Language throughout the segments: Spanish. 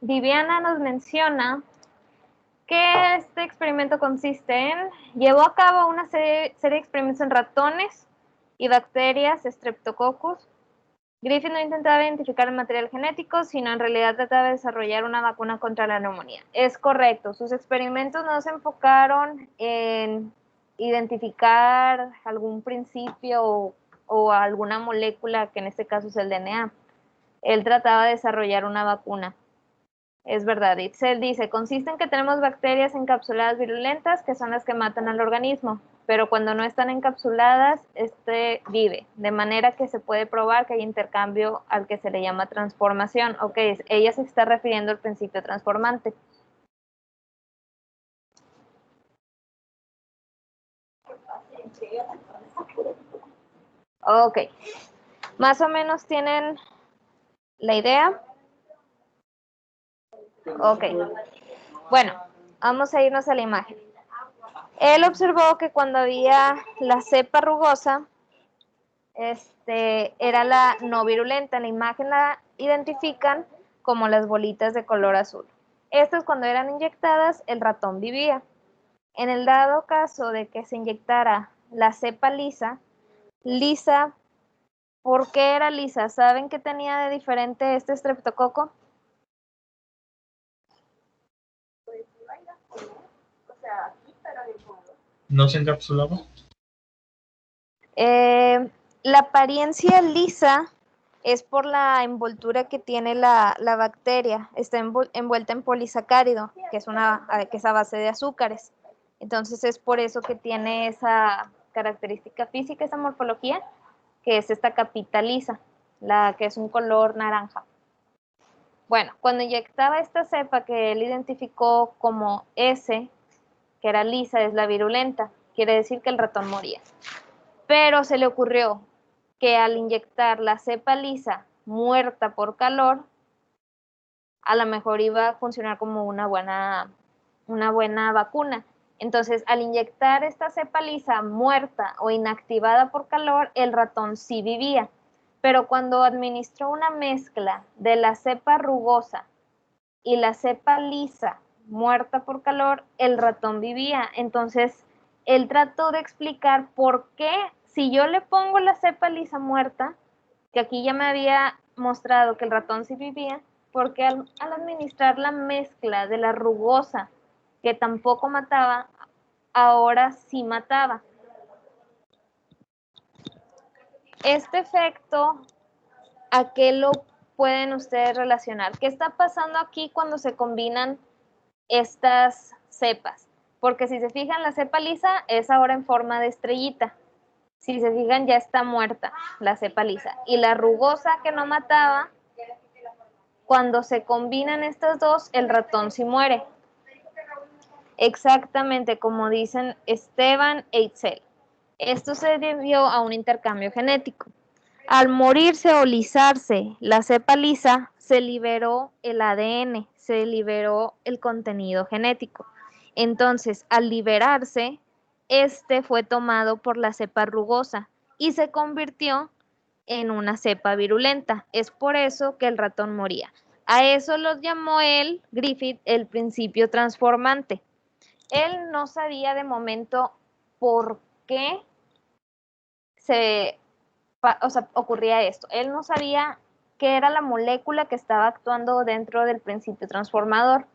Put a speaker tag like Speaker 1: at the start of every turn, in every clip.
Speaker 1: Viviana nos menciona que este experimento consiste en, llevó a cabo una serie de experimentos en ratones y bacterias Streptococcus. Griffith no intentaba identificar el material genético, sino en realidad trataba de desarrollar una vacuna contra la neumonía. Es correcto, sus experimentos no se enfocaron en identificar algún principio o alguna molécula, que en este caso es el DNA. Él trataba de desarrollar una vacuna. Es verdad, Itzel dice, consiste en que tenemos bacterias encapsuladas virulentas que son las que matan al organismo, pero cuando no están encapsuladas, este vive, de manera que se puede probar que hay intercambio al que se le llama transformación. Ok, ella se está refiriendo al principio transformante. Ok, más o menos tienen la idea. Ok, bueno, vamos a irnos a la imagen. Él observó que cuando había la cepa rugosa, era la no virulenta. En la imagen la identifican como las bolitas de color azul. Estas, cuando eran inyectadas, el ratón vivía. En el dado caso de que se inyectara la cepa lisa, ¿por qué era lisa? ¿Saben qué tenía de diferente este estreptococo?
Speaker 2: ¿No se encapsulaba?
Speaker 1: La apariencia lisa es por la envoltura que tiene la bacteria. Está envuelta en polisacárido, que es a base de azúcares. Entonces es por eso que tiene esa característica física, esa morfología, que es esta capita lisa, la que es un color naranja. Bueno, cuando inyectaba esta cepa que él identificó como S, que era lisa, es la virulenta, quiere decir que el ratón moría. Pero se le ocurrió que al inyectar la cepa lisa muerta por calor, a lo mejor iba a funcionar como una buena vacuna. Entonces, al inyectar esta cepa lisa muerta o inactivada por calor, el ratón sí vivía. Pero cuando administró una mezcla de la cepa rugosa y la cepa lisa muerta por calor, el ratón vivía. Entonces, él trató de explicar por qué, si yo le pongo la cepa lisa muerta, que aquí ya me había mostrado que el ratón sí vivía, porque al administrar la mezcla de la rugosa, que tampoco mataba, ahora sí mataba. Este efecto, ¿a qué lo pueden ustedes relacionar? ¿Qué está pasando aquí cuando se combinan estas cepas? Porque si se fijan, la cepa lisa es ahora en forma de estrellita. Si se fijan, ya está muerta la cepa lisa. Y la rugosa que no mataba, cuando se combinan estas dos, el ratón sí muere. Exactamente como dicen Esteban e Itzel. Esto se debió a un intercambio genético. Al morirse o lisarse la cepa lisa, se liberó el ADN, se liberó el contenido genético. Entonces, al liberarse, este fue tomado por la cepa rugosa y se convirtió en una cepa virulenta. Es por eso que el ratón moría. A eso lo llamó él, Griffith, el principio transformante. Él no sabía de momento por qué ocurría esto. Él no sabía qué era la molécula que estaba actuando dentro del principio transformador.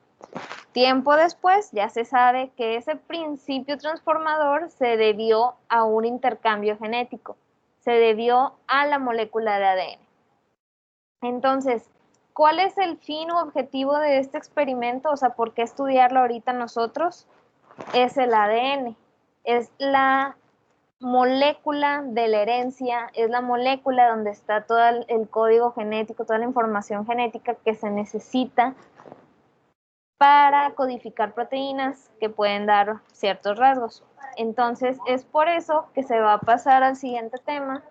Speaker 1: Tiempo después ya se sabe que ese principio transformador se debió a un intercambio genético, se debió a la molécula de ADN. Entonces, ¿cuál es el fin u objetivo de este experimento? O sea, ¿por qué estudiarlo ahorita nosotros? Es el ADN, es la molécula de la herencia, es la molécula donde está todo el código genético, toda la información genética que se necesita para codificar proteínas que pueden dar ciertos rasgos. Entonces, es por eso que se va a pasar al siguiente tema,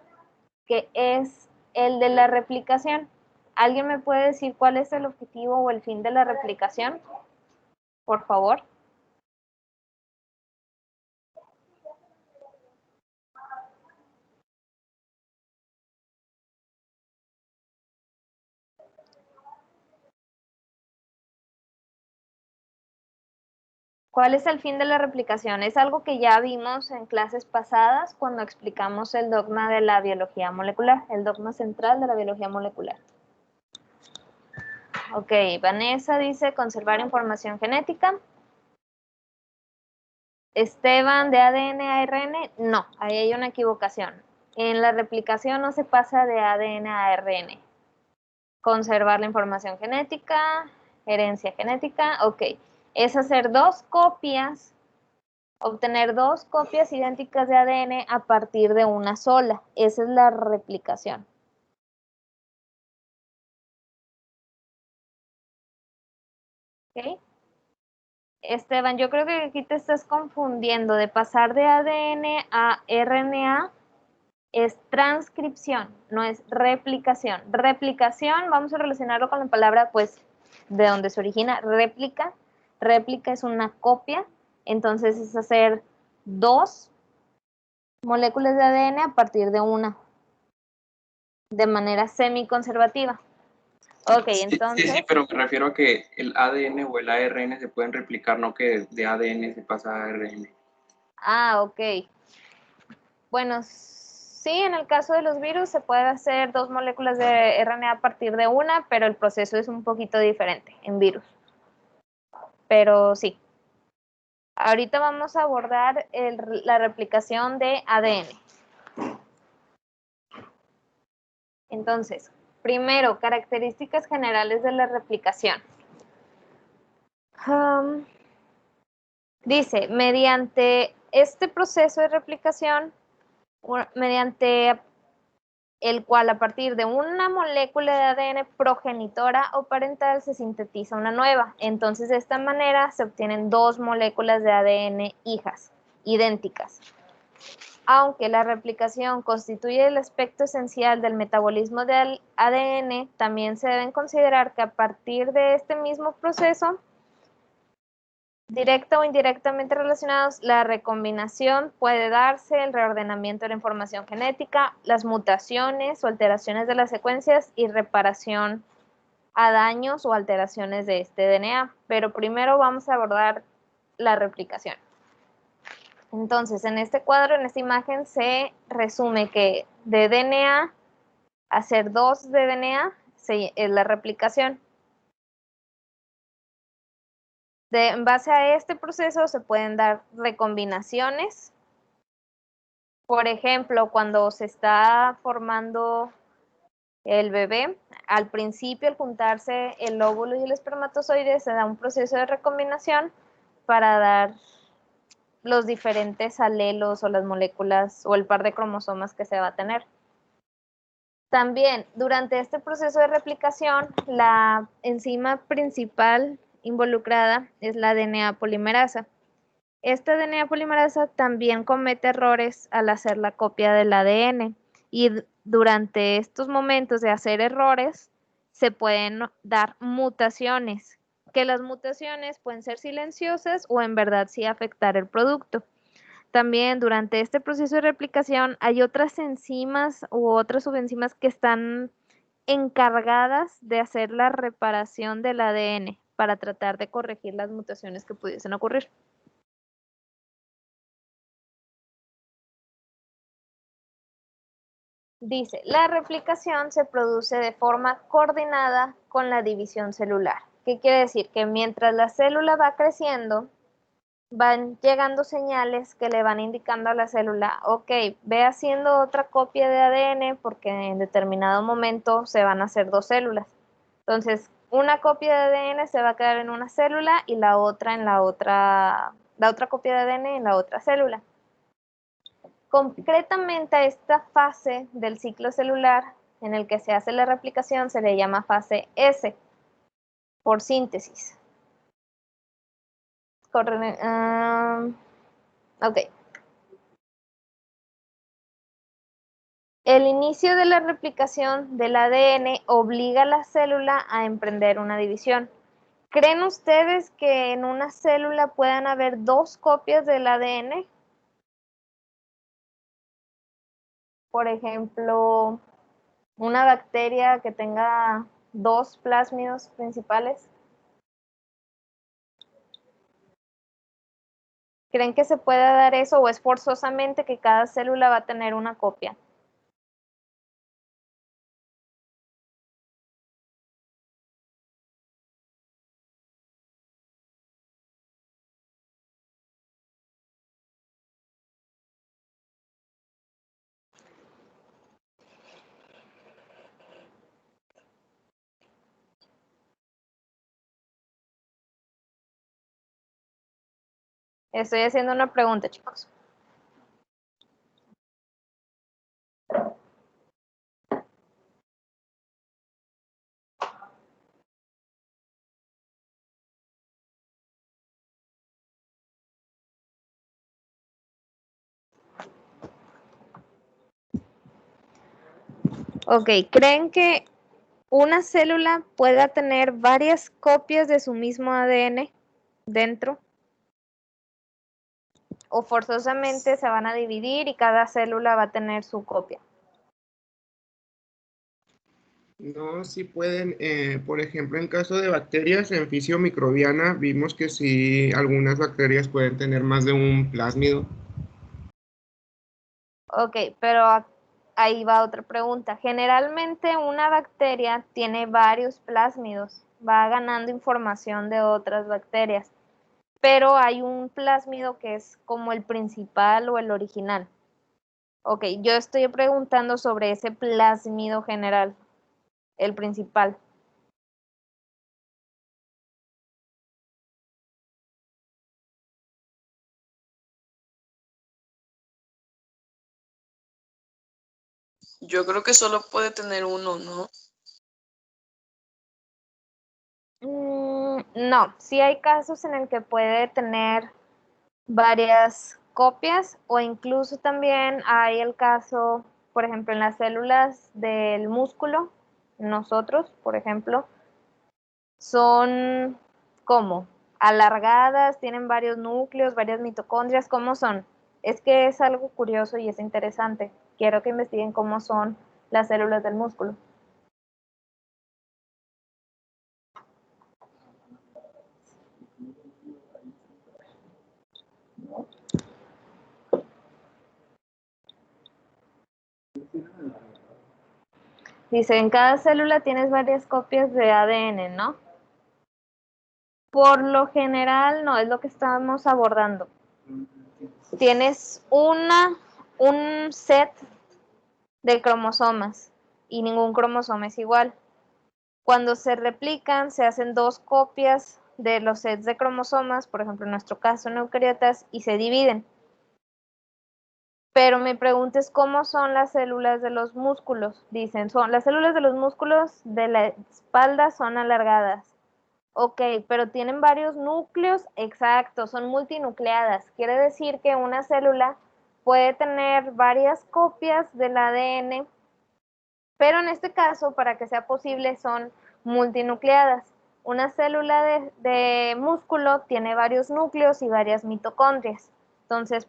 Speaker 1: que es el de la replicación. ¿Alguien me puede decir cuál es el objetivo o el fin de la replicación? Por favor. ¿Cuál es el fin de la replicación? Es algo que ya vimos en clases pasadas cuando explicamos el dogma de la biología molecular, el dogma central de la biología molecular. Ok, Vanessa dice conservar información genética. Esteban, de ADN a ARN, no, ahí hay una equivocación. En la replicación no se pasa de ADN a ARN. Conservar la información genética, herencia genética, ok. Es hacer dos copias, obtener dos copias idénticas de ADN a partir de una sola. Esa es la replicación. ¿Ok? Esteban, yo creo que aquí te estás confundiendo de pasar de ADN a RNA. Es transcripción, no es replicación. Replicación, vamos a relacionarlo con la palabra, pues, de donde se origina, réplica. Réplica es una copia, entonces es hacer dos moléculas de ADN a partir de una, de manera semiconservativa. Ok, entonces...
Speaker 2: Sí, pero me refiero a que el ADN o el ARN se pueden replicar, no que de ADN se pasa a ARN.
Speaker 1: Ah, ok. Bueno, sí, en el caso de los virus se puede hacer dos moléculas de RNA a partir de una, pero el proceso es un poquito diferente en virus. Pero sí. Ahorita vamos a abordar la replicación de ADN. Entonces, primero, características generales de la replicación. Dice, mediante este proceso de replicación, mediante el cual a partir de una molécula de ADN progenitora o parental se sintetiza una nueva. Entonces, de esta manera se obtienen dos moléculas de ADN hijas, idénticas. Aunque la replicación constituye el aspecto esencial del metabolismo del ADN, también se deben considerar que a partir de este mismo proceso, directa o indirectamente relacionados, la recombinación puede darse, el reordenamiento de la información genética, las mutaciones o alteraciones de las secuencias y reparación a daños o alteraciones de este DNA. Pero primero vamos a abordar la replicación. Entonces, en este cuadro, en esta imagen, se resume que de DNA, hacer dos de DNA es la replicación. En base a este proceso se pueden dar recombinaciones. Por ejemplo, cuando se está formando el bebé, al principio, al juntarse el óvulo y el espermatozoide, se da un proceso de recombinación para dar los diferentes alelos o las moléculas o el par de cromosomas que se va a tener. También, durante este proceso de replicación, la enzima principal involucrada es la DNA polimerasa. Esta DNA polimerasa también comete errores al hacer la copia del ADN y durante estos momentos de hacer errores se pueden dar mutaciones, que las mutaciones pueden ser silenciosas o en verdad sí afectar el producto. También durante este proceso de replicación hay otras enzimas u otras subenzimas que están encargadas de hacer la reparación del ADN para tratar de corregir las mutaciones que pudiesen ocurrir. Dice, la replicación se produce de forma coordinada con la división celular. ¿Qué quiere decir? Que mientras la célula va creciendo, van llegando señales que le van indicando a la célula, ok, ve haciendo otra copia de ADN porque en determinado momento se van a hacer dos células. Entonces, una copia de ADN se va a quedar en una célula y la otra en la otra copia de ADN en la otra célula. Concretamente a esta fase del ciclo celular en el que se hace la replicación se le llama fase S, por síntesis. Ok. El inicio de la replicación del ADN obliga a la célula a emprender una división. ¿Creen ustedes que en una célula puedan haber dos copias del ADN? Por ejemplo, una bacteria que tenga dos plásmidos principales. ¿Creen que se pueda dar eso o es forzosamente que cada célula va a tener una copia? Estoy haciendo una pregunta, chicos. Ok, ¿creen que una célula pueda tener varias copias de su mismo ADN dentro? ¿O forzosamente se van a dividir y cada célula va a tener su copia?
Speaker 3: No, sí pueden, por ejemplo, en caso de bacterias en fisiomicrobiana, vimos que sí, algunas bacterias pueden tener más de un plásmido.
Speaker 1: Ok, pero ahí va otra pregunta. Generalmente una bacteria tiene varios plásmidos, va ganando información de otras bacterias, pero hay un plásmido que es como el principal o el original. Ok, yo estoy preguntando sobre ese plásmido general, el principal.
Speaker 4: Yo creo que solo puede tener uno, ¿no?
Speaker 1: No, sí hay casos en el que puede tener varias copias o incluso también hay el caso, por ejemplo, en las células del músculo, nosotros, por ejemplo, son como alargadas, tienen varios núcleos, varias mitocondrias. ¿Cómo son? Es que es algo curioso y es interesante. Quiero que investiguen cómo son las células del músculo. Dice, en cada célula tienes varias copias de ADN, ¿no? Por lo general, no es lo que estamos abordando. Tienes un set de cromosomas y ningún cromosoma es igual. Cuando se replican, se hacen dos copias de los sets de cromosomas, por ejemplo, en nuestro caso en eucariotas, y se dividen. Pero mi pregunta es cómo son las células de los músculos. Dicen, las células de los músculos de la espalda son alargadas. Ok, pero tienen varios núcleos, exacto, son multinucleadas. Quiere decir que una célula puede tener varias copias del ADN, pero en este caso, para que sea posible, son multinucleadas. Una célula de músculo tiene varios núcleos y varias mitocondrias. Entonces,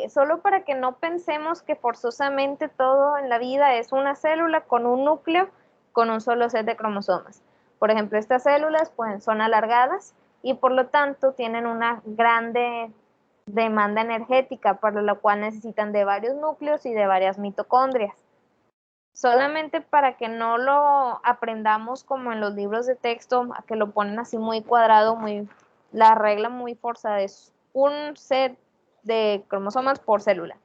Speaker 1: solo para que no pensemos que forzosamente todo en la vida es una célula con un núcleo, con un solo set de cromosomas. Por ejemplo, estas células son alargadas y por lo tanto tienen una grande demanda energética, para la cual necesitan de varios núcleos y de varias mitocondrias. Solamente para que no lo aprendamos como en los libros de texto, que lo ponen así muy cuadrado, la regla muy forzada es un set de cromosomas por célula.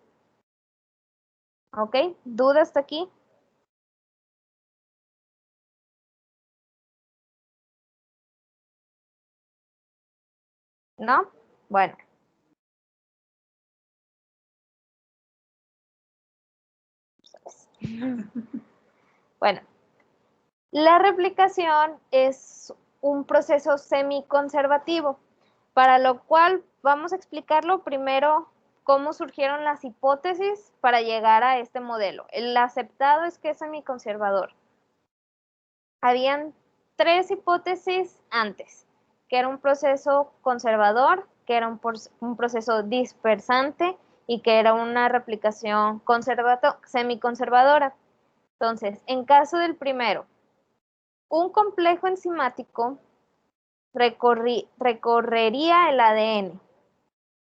Speaker 1: ¿Ok? ¿Duda hasta aquí? ¿No? Bueno. Bueno, la replicación es un proceso semiconservativo, para lo cual vamos a explicarlo primero cómo surgieron las hipótesis para llegar a este modelo. El aceptado es que es semiconservador. Habían tres hipótesis antes, que era un proceso conservador, que era un proceso dispersante y que era una replicación semiconservadora. Entonces, en caso del primero, un complejo enzimático recorrería el ADN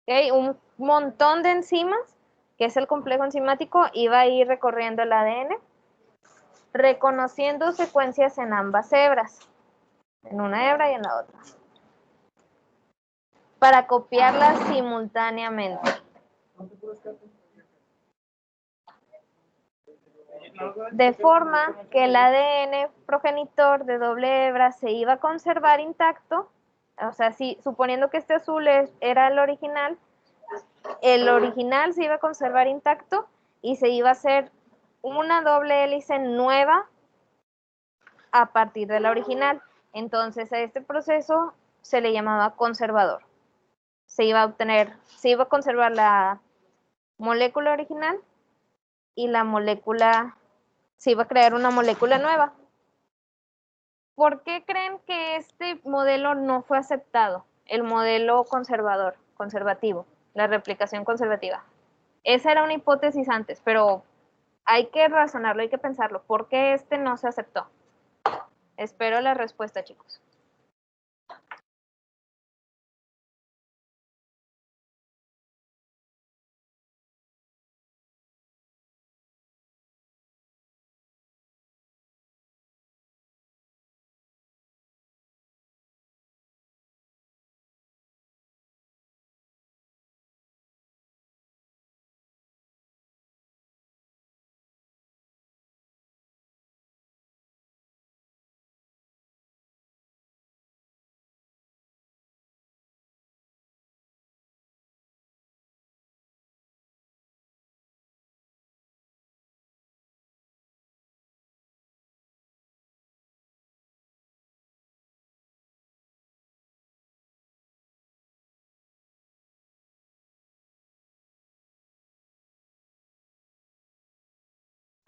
Speaker 1: ¿Ok? Un montón de enzimas, que es el complejo enzimático, iba a ir recorriendo el ADN, reconociendo secuencias en ambas hebras, en una hebra y en la otra, para copiarlas simultáneamente. De forma que el ADN progenitor de doble hebra se iba a conservar intacto, o sea, si, suponiendo que este azul era el original se iba a conservar intacto y se iba a hacer una doble hélice nueva a partir de la original. Entonces a este proceso se le llamaba conservador. Se iba a conservar la molécula original y se iba a crear una molécula nueva. ¿Por qué creen que este modelo no fue aceptado? El modelo conservativo, la replicación conservativa. Esa era una hipótesis antes, pero hay que razonarlo, hay que pensarlo. ¿Por qué este no se aceptó? Espero la respuesta, chicos.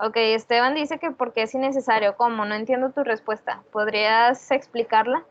Speaker 1: Ok, Esteban dice que porque es innecesario. ¿Cómo? No entiendo tu respuesta. ¿Podrías explicarla?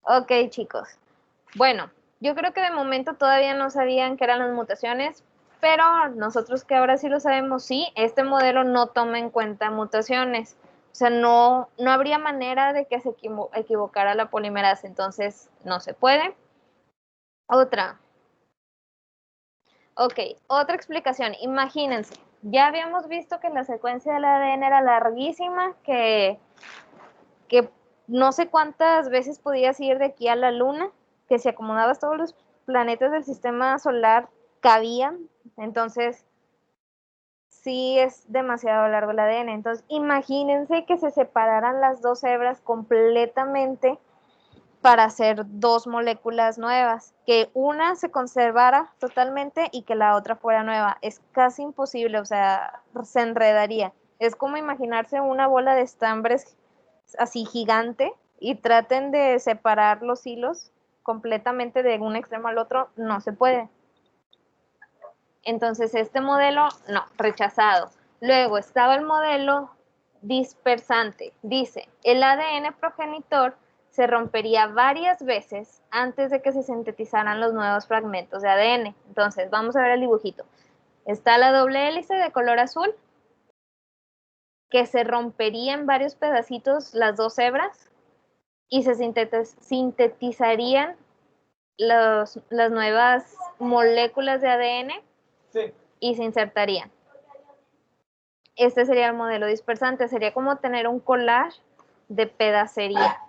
Speaker 1: Ok, chicos. Bueno, yo creo que de momento todavía no sabían qué eran las mutaciones, pero nosotros que ahora sí lo sabemos, sí, este modelo no toma en cuenta mutaciones. O sea, no habría manera de que se equivocara la polimerasa, entonces no se puede. Otra. Ok, otra explicación. Imagínense, ya habíamos visto que la secuencia del ADN era larguísima, que no sé cuántas veces podías ir de aquí a la Luna, que si acomodabas todos los planetas del sistema solar cabían, entonces sí es demasiado largo el ADN. Entonces imagínense que se separaran las dos hebras completamente para hacer dos moléculas nuevas, que una se conservara totalmente y que la otra fuera nueva. Es casi imposible, o sea, se enredaría. Es como imaginarse una bola de estambres así gigante y traten de separar los hilos completamente de un extremo al otro, no se puede. Entonces este modelo, no, rechazado. Luego estaba el modelo dispersante. Dice, el ADN progenitor se rompería varias veces antes de que se sintetizaran los nuevos fragmentos de ADN. Entonces, vamos a ver el dibujito. Está la doble hélice de color azul, que se rompería en varios pedacitos las dos hebras y se sintetizarían las nuevas moléculas de ADN y se insertarían. Este sería el modelo dispersante, sería como tener un collage de pedacería.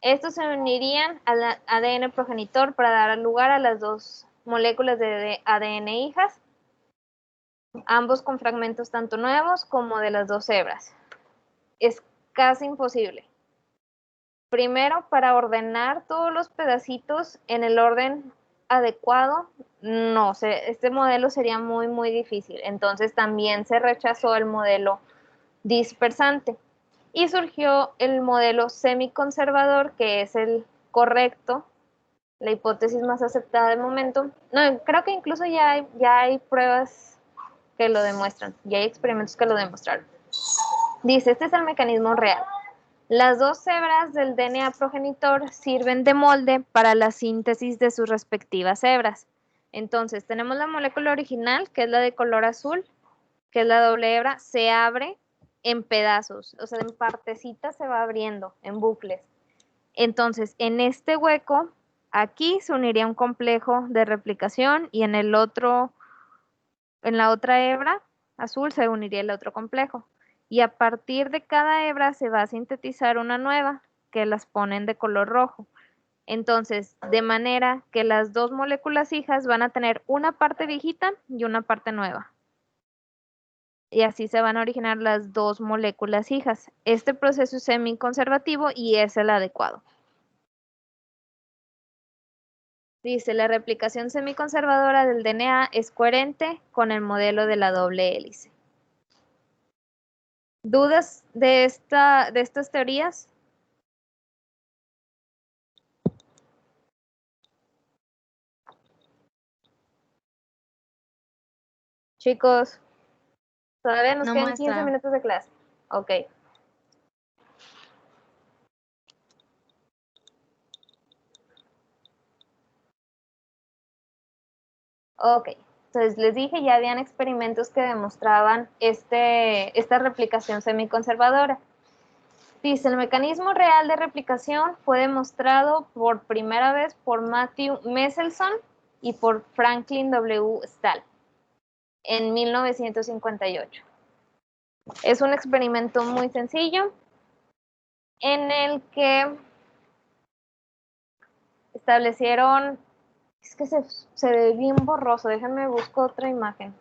Speaker 1: Estos se unirían al ADN progenitor para dar lugar a las dos moléculas de ADN hijas, ambos con fragmentos tanto nuevos como de las dos hebras. Es casi imposible. Primero, para ordenar todos los pedacitos en el orden adecuado, no sé, este modelo sería muy, muy difícil. Entonces también se rechazó el modelo dispersante y surgió el modelo semiconservador, que es el correcto, la hipótesis más aceptada de momento. No, creo que incluso ya hay pruebas que lo demuestran, ya hay experimentos que lo demostraron. Dice, este es el mecanismo real. Las dos hebras del DNA progenitor sirven de molde para la síntesis de sus respectivas hebras. Entonces, tenemos la molécula original, que es la de color azul, que es la doble hebra, se abre en pedazos, o sea, en partecitas se va abriendo, en bucles. Entonces, en este hueco, aquí se uniría un complejo de replicación y en el otro, en la otra hebra azul se uniría el otro complejo. Y a partir de cada hebra se va a sintetizar una nueva que las ponen de color rojo. Entonces, de manera que las dos moléculas hijas van a tener una parte viejita y una parte nueva. Y así se van a originar las dos moléculas hijas. Este proceso es semiconservativo y es el adecuado. Dice, la replicación semiconservadora del DNA es coherente con el modelo de la doble hélice. ¿Dudas de estas teorías? Chicos, todavía nos quedan 15 minutos de clase. Ok. Ok, entonces les dije, ya habían experimentos que demostraban esta replicación semiconservadora. Dice, el mecanismo real de replicación fue demostrado por primera vez por Matthew Meselson y por Franklin W. Stahl en 1958. Es un experimento muy sencillo en el que establecieron, es que se ve bien borroso, déjenme buscar otra imagen.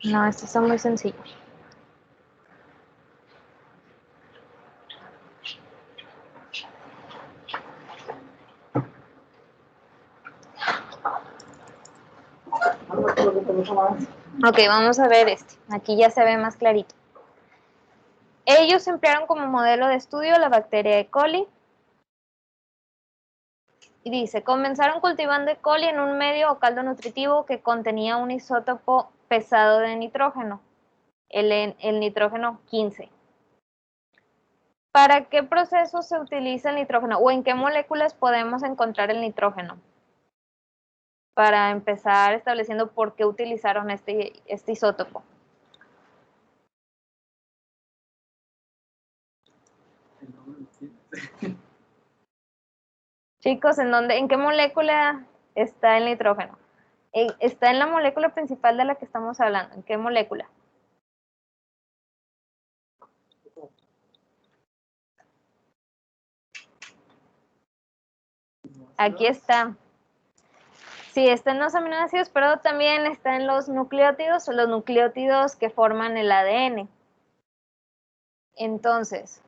Speaker 1: No, estos son muy sencillos. Ok, vamos a ver este. Aquí ya se ve más clarito. Ellos emplearon como modelo de estudio la bacteria E. coli. Y dice, comenzaron cultivando E. coli en un medio o caldo nutritivo que contenía un isótopo pesado de nitrógeno, el nitrógeno 15. ¿Para qué proceso se utiliza el nitrógeno? ¿O en qué moléculas podemos encontrar el nitrógeno? Para empezar estableciendo por qué utilizaron este isótopo. Chicos, ¿en qué molécula está el nitrógeno? Está en la molécula principal de la que estamos hablando. ¿En qué molécula? Aquí está. Sí, está en los aminoácidos, pero también está en los nucleótidos o los nucleótidos que forman el ADN. Entonces,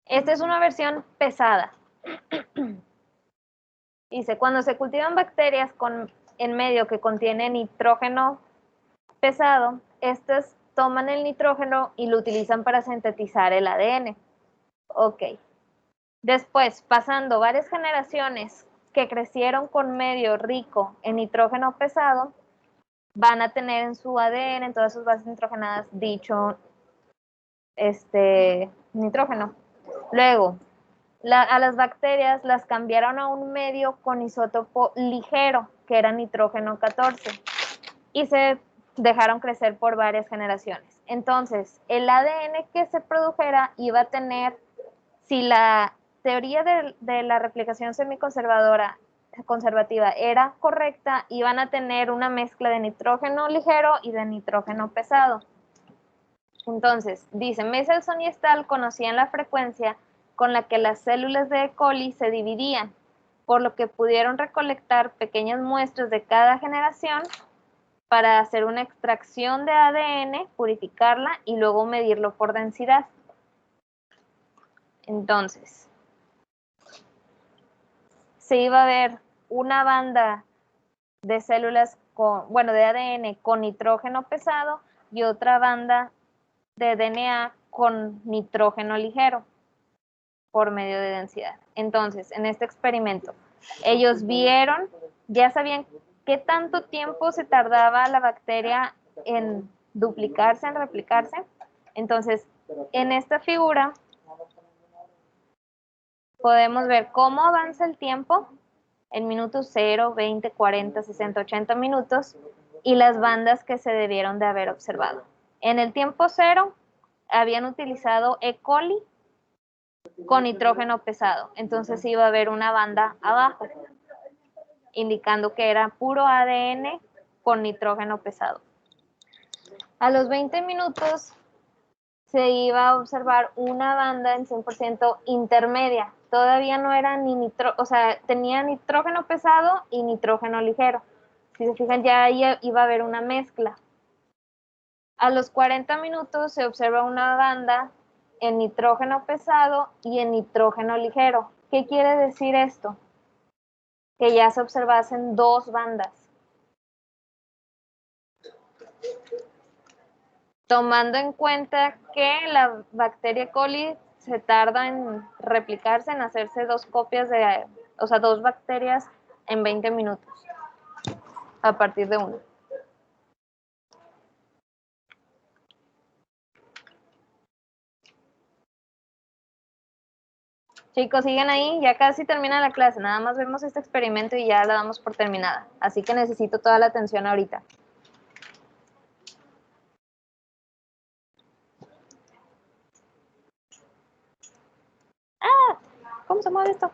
Speaker 1: esta es una versión pesada. Dice, cuando se cultivan bacterias en medio que contiene nitrógeno pesado, estas toman el nitrógeno y lo utilizan para sintetizar el ADN. Ok. Después, pasando varias generaciones que crecieron con medio rico en nitrógeno pesado, van a tener en su ADN, en todas sus bases nitrogenadas, dicho nitrógeno. Luego, a las bacterias las cambiaron a un medio con isótopo ligero, que era nitrógeno 14, y se dejaron crecer por varias generaciones. Entonces, el ADN que se produjera iba a tener, si la teoría de la replicación conservativa era correcta, iban a tener una mezcla de nitrógeno ligero y de nitrógeno pesado. Entonces, dice, Michelson y Stahl conocían la frecuencia con la que las células de E. coli se dividían, por lo que pudieron recolectar pequeñas muestras de cada generación para hacer una extracción de ADN, purificarla y luego medirlo por densidad. Entonces, se iba a ver una banda de células de ADN con nitrógeno pesado y otra banda de DNA con nitrógeno ligero por medio de densidad. Entonces, en este experimento, ellos vieron, ya sabían qué tanto tiempo se tardaba la bacteria en duplicarse, en replicarse. Entonces, en esta figura podemos ver cómo avanza el tiempo en minutos 0, 20, 40, 60, 80 minutos y las bandas que se debieron de haber observado. En el tiempo 0 habían utilizado E. coli con nitrógeno pesado, entonces iba a haber una banda abajo, indicando que era puro ADN con nitrógeno pesado. A los 20 minutos se iba a observar una banda en 100% intermedia. Todavía no era tenía nitrógeno pesado y nitrógeno ligero. Si se fijan, ya iba a haber una mezcla. A los 40 minutos se observa una banda en nitrógeno pesado y en nitrógeno ligero. ¿Qué quiere decir esto? Que ya se observasen dos bandas. Tomando en cuenta que la bacteria E. coli se tarda en replicarse, en hacerse dos bacterias en 20 minutos, a partir de una. Chicos, siguen ahí, ya casi termina la clase, nada más vemos este experimento y ya la damos por terminada, así que necesito toda la atención ahorita. ¿Cómo se mueve esto?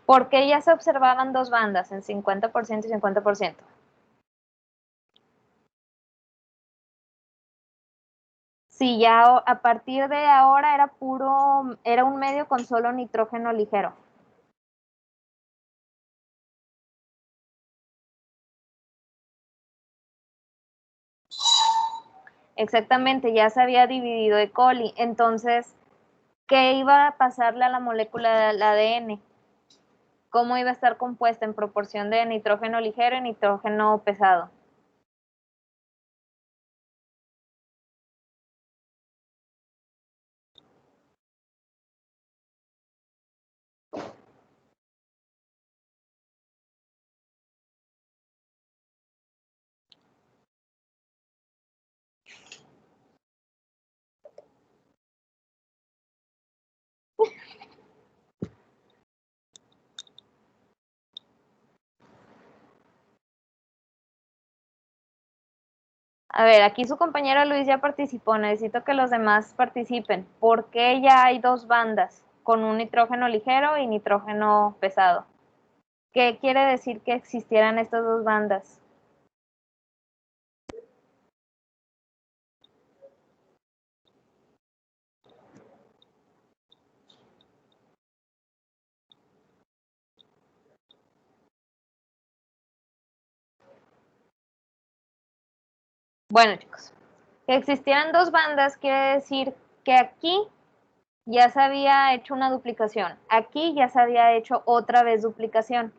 Speaker 1: ¿Por qué ya se observaban dos bandas en 50% y 50%? Sí, ya a partir de ahora era un medio con solo nitrógeno ligero. Exactamente, ya se había dividido E. coli. Entonces, ¿qué iba a pasarle a la molécula del ADN? ¿Cómo iba a estar compuesta en proporción de nitrógeno ligero y nitrógeno pesado? A ver, aquí su compañero Luis ya participó, necesito que los demás participen. ¿Por qué ya hay dos bandas con un nitrógeno ligero y nitrógeno pesado? ¿Qué quiere decir que existieran estas dos bandas? Bueno, chicos, que existieran dos bandas quiere decir que aquí ya se había hecho una duplicación, aquí ya se había hecho otra vez duplicación.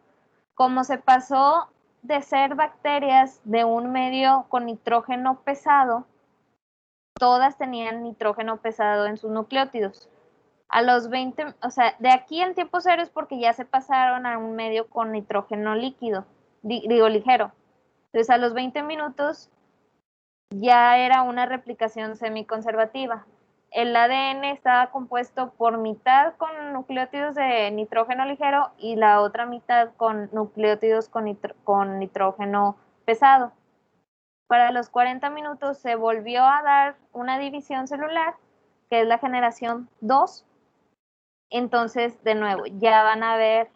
Speaker 1: Como se pasó de ser bacterias de un medio con nitrógeno pesado, todas tenían nitrógeno pesado en sus nucleótidos. A los 20, o sea, de aquí en tiempo cero es porque ya se pasaron a un medio con nitrógeno líquido, digo ligero. Entonces a los 20 minutos ya era una replicación semiconservativa. El ADN estaba compuesto por mitad con nucleótidos de nitrógeno ligero y la otra mitad con nucleótidos con nitrógeno pesado. Para los 40 minutos se volvió a dar una división celular, que es la generación 2. Entonces, de nuevo, ya van a haber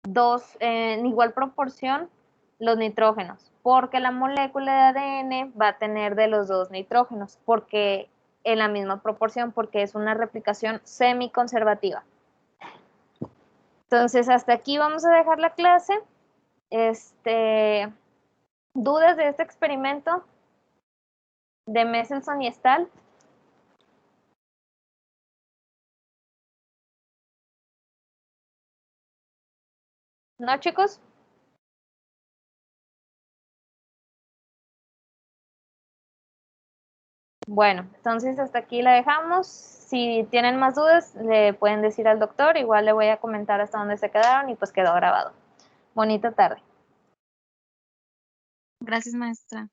Speaker 1: dos en igual proporción los nitrógenos, porque la molécula de ADN va a tener de los dos nitrógenos, porque en la misma proporción, porque es una replicación semiconservativa. Entonces, hasta aquí vamos a dejar la clase. ¿Dudas de este experimento de Mendelssohn y Stahl? ¿No, chicos? Bueno, entonces hasta aquí la dejamos. Si tienen más dudas, le pueden decir al doctor. Igual le voy a comentar hasta dónde se quedaron y pues quedó grabado. Bonita tarde.
Speaker 5: Gracias, maestra.